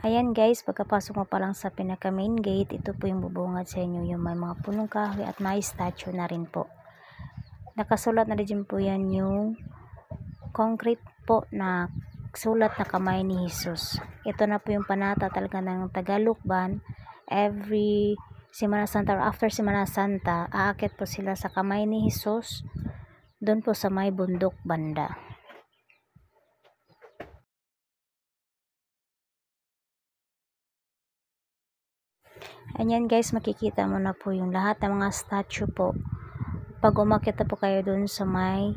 Ayan guys, pagkapasok mo pa lang sa pinaka main gate, ito po yung bubungad sa inyo, yung may mga punong kahoy at may statue na rin po. Nakasulat na rin po yan yung concrete po na sulat na kamay ni Jesus. Ito na po yung panata talaga ng Tagalukban. Every Semana Santa or after Semana Santa, aakit po sila sa kamay ni Jesus doon po sa may bundok banda. Ayan guys, makikita mo na po yung lahat ng mga statue po. Pag umakyat na po kayo dun sa may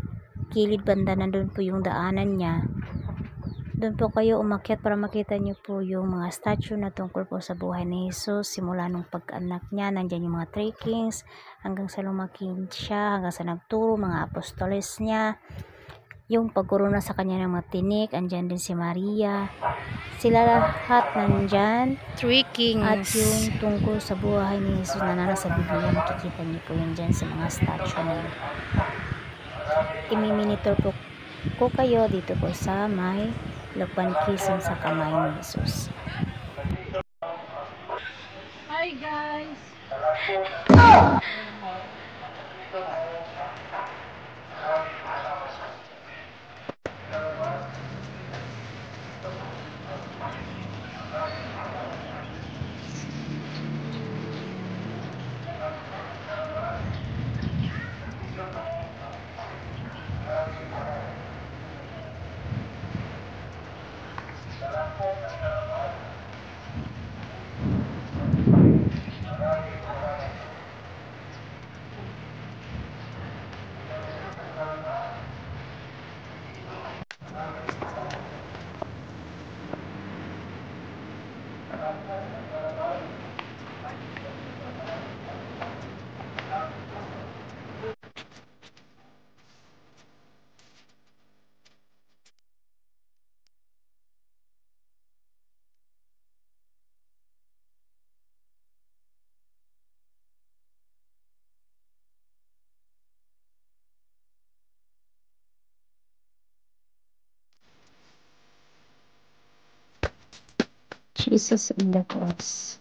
kilid banda, nandun po yung daanan niya. Doon po kayo umakyat para makita niyo po yung mga statue na tungkol po sa buhay ni Jesus. Simula nung pag-anak niya, nandyan yung mga three kings, hanggang sa lumaking siya, hanggang sa nagturo, mga apostoles niya. Yung pagkuruna sa kanya ng mga tinik, andyan din si Maria. Sila lahat nandyan. Three kings. At yung tungkol sa buhay ni Jesus na nasa Biblia, makikita niyo po yun dyan sa mga statue na yun. Imiminitor po ko kayo dito po sa may Lukban, Quezon sa kamay ni Jesus. Hi guys! Jesus in the cross.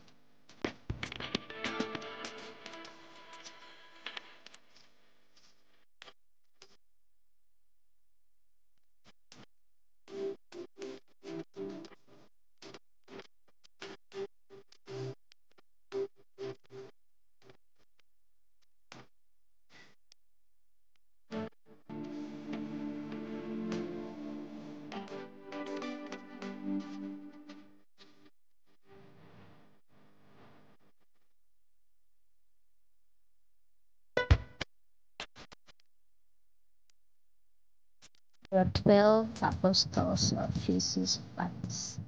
The 12 apostles of Jesus Christ.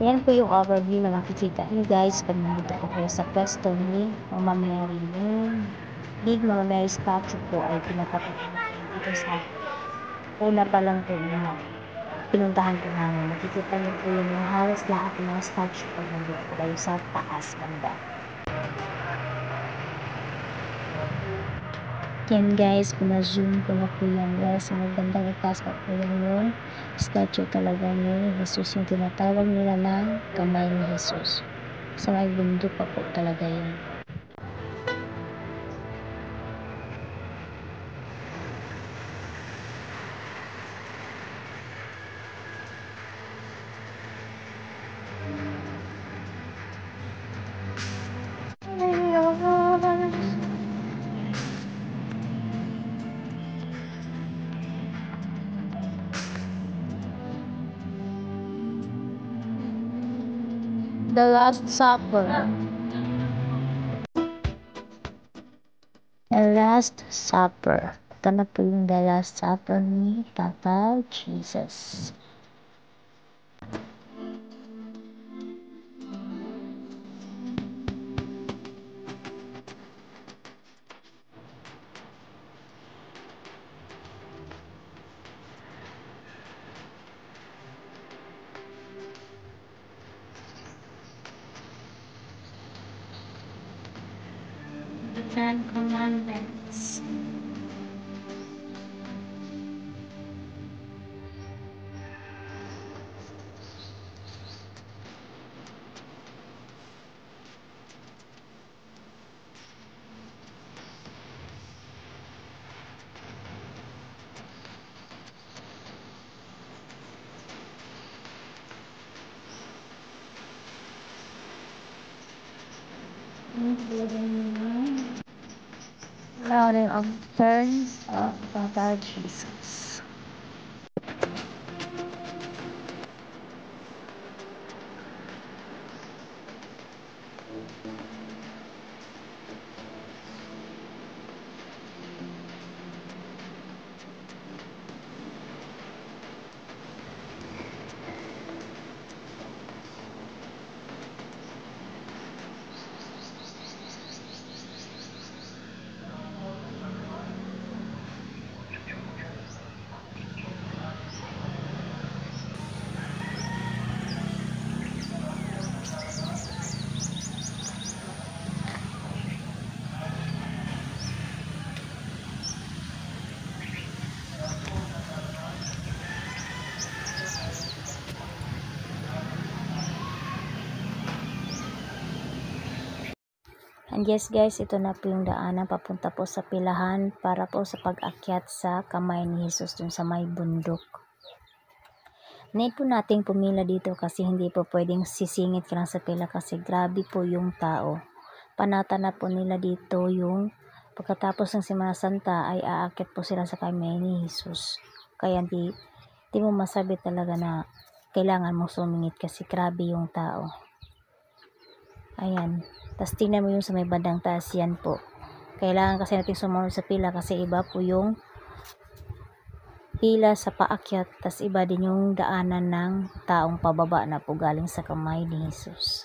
Yan po yung overview na makikita niyo guys pag nandito po kayo sa pwesto ni Mama Mary. Yung big Mama Mary statue po ay pinatapat dito sa una pa lang po na pinuntahan ko namin. Makikita niyo po yung halos lahat ng mga statue pag nandito po kayo sa taas banda. Yan guys, pina-zoom ko na po yan guys. Magandang itaas pa po yung statue talaga ni Jesus, yung tinatawag nila ng kamay ni Jesus. Sa may bundok pa po talaga yun. The Last Supper. The Last Supper. Ito na po yung The Last Supper ni Papa Jesus. Ten Commandments. Including routing of terms of Father Jesus. And yes guys, ito na po yung daanan papunta po sa pilahan para po sa pag-akyat sa kamay ni Jesus dun sa may bundok. Need po nating pumila dito kasi hindi po pwedeng sisingit ka lang sa pila kasi grabe po yung tao. Panata na po nila dito yung pagkatapos ng Semana Santa ay aakyat po sila sa kamay ni Jesus. Kaya di mo masabi talaga na kailangan mong sumingit kasi grabe yung tao. Ayan. Tapos tingnan mo yung sa may bandang taas, yan po. Kailangan kasi natin sumunod sa pila kasi iba po yung pila sa paakyat. Tapos iba din yung daanan ng taong pababa na po galing sa kamay ni Jesus.